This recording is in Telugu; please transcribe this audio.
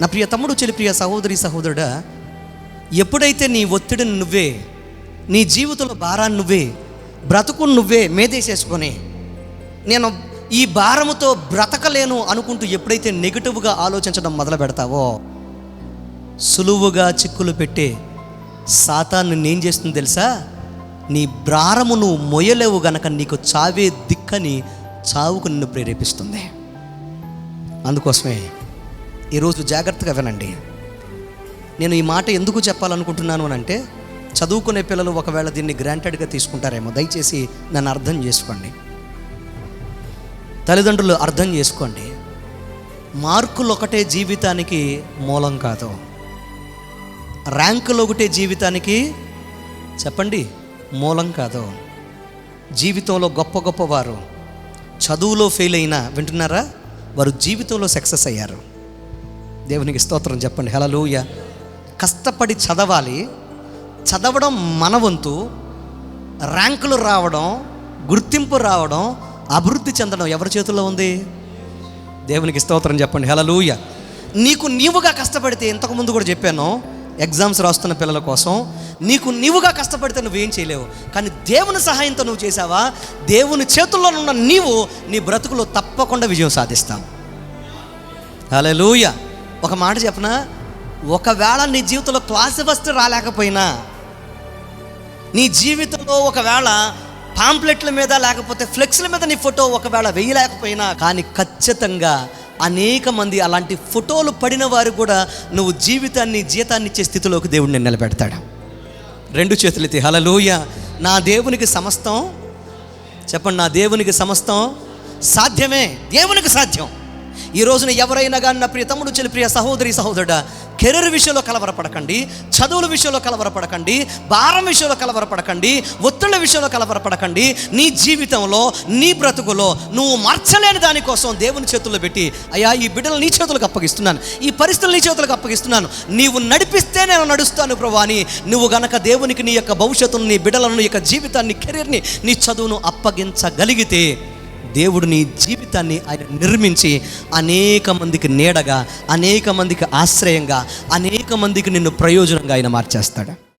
నా ప్రియ తమ్ముడు, చెల్లి, ప్రియ సహోదరి, సహోదరుడా, ఎప్పుడైతే నీ ఒత్తిడిని నువ్వే, నీ జీవితంలో భారాన్ని నువ్వే, బ్రతుకుని నువ్వే మేదేసేసుకొని నేను ఈ భారముతో బ్రతకలేను అనుకుంటూ ఎప్పుడైతే నెగిటివ్గా ఆలోచించడం మొదలు పెడతావో, సులువుగా చిక్కులు పెట్టే సాతాను ఏం చేస్తుంది తెలుసా? నీ భారము నువ్వు మొయ్యలేవు గనక నీకు చావే దిక్కని చావుకు నిన్ను ప్రేరేపిస్తుంది. అందుకోసమే ఈరోజు జాగ్రత్తగా వినండి. నేను ఈ మాట ఎందుకు చెప్పాలనుకుంటున్నాను అని అంటే, చదువుకునే పిల్లలు ఒకవేళ దీన్ని గ్రాంటెడ్గా తీసుకుంటారేమో. దయచేసి నన్ను అర్థం చేసుకోండి, తల్లిదండ్రులు అర్థం చేసుకోండి. మార్కులు ఒకటే జీవితానికి మూలం కాదు, ర్యాంకులు ఒకటే జీవితానికి చెప్పండి మూలం కాదు. జీవితంలో గొప్ప గొప్పవారు చదువులో ఫెయిల్ అయినా, వింటున్నారా, వారు జీవితంలో సక్సెస్ అయ్యారు. దేవునికి స్తోత్రం చెప్పండి, హల్లెలూయా. కష్టపడి చదవాలి, చదవడం మన వంతు, ర్యాంకులు రావడం, గుర్తింపు రావడం, అభివృద్ధి చెందడం ఎవరి చేతుల్లో ఉంది? దేవునికి స్తోత్రం చెప్పండి, హల్లెలూయా. నీకు నీవుగా కష్టపడితే, ఇంతకుముందు కూడా చెప్పాను, ఎగ్జామ్స్ రాస్తున్న పిల్లల కోసం, నీకు నీవుగా కష్టపడితే నువ్వేం చేయలేవు. కానీ దేవుని సహాయంతో నువ్వు చేసావా, దేవుని చేతుల్లో ఉన్న నీవు నీ బ్రతుకులో తప్పకుండా విజయం సాధిస్తావు. హల్లెలూయా. ఒక మాట చెప్పనా, ఒకవేళ నీ జీవితంలో క్లాస్ ఫస్ట్ రాలేకపోయినా, నీ జీవితంలో ఒకవేళ పాంప్లెట్ల మీద లేకపోతే ఫ్లెక్స్ల మీద నీ ఫోటో ఒకవేళ వేయలేకపోయినా, కానీ ఖచ్చితంగా అనేక మంది అలాంటి ఫోటోలు పడిన వారు కూడా నువ్వు జీతాన్ని ఇచ్చే స్థితిలోకి దేవుడు నిన్ను నిలబెడతాడు. రెండు చేతులెత్తి హల్లెలూయా. నా దేవునికి సమస్తం చెప్పండి, నా దేవునికి సమస్తం సాధ్యమే. దేవునికి సాధ్యం. ఈ రోజున ఎవరైనా కానీ నా ప్రియ తమ్ముడు, చెల్లి, ప్రియ సహోదరి, సహోదరుడా, కెరీర్ విషయంలో కలవరపడకండి, చదువుల విషయంలో కలవరపడకండి, భారం విషయంలో కలవరపడకండి, ఒత్తిళ్ళ విషయంలో కలవరపడకండి. నీ జీవితంలో, నీ బ్రతుకులో నువ్వు మార్చలేని దానికోసం దేవుని చేతుల్లో పెట్టి, అయ్యా ఈ బిడ్డలు నీ చేతులకు అప్పగిస్తున్నాను, ఈ పరిస్థితులు నీ చేతులకు అప్పగిస్తున్నాను, నీవు నడిపిస్తే నేను నడుస్తాను ప్రభువా అని నువ్వు గనక దేవునికి నీ యొక్క భవిష్యత్తును, నీ బిడ్డలను, నీ యొక్క జీవితాన్ని, కెరీర్ని, నీ చదువును అప్పగించగలిగితే దేవుడు నీ జీవితాన్ని ఆయన నిర్మించి అనేక మందికి నీడగా, అనేక మందికి ఆశ్రయంగా, అనేక మందికి నిన్ను ప్రయోజనంగా ఆయన మార్చేస్తాడు.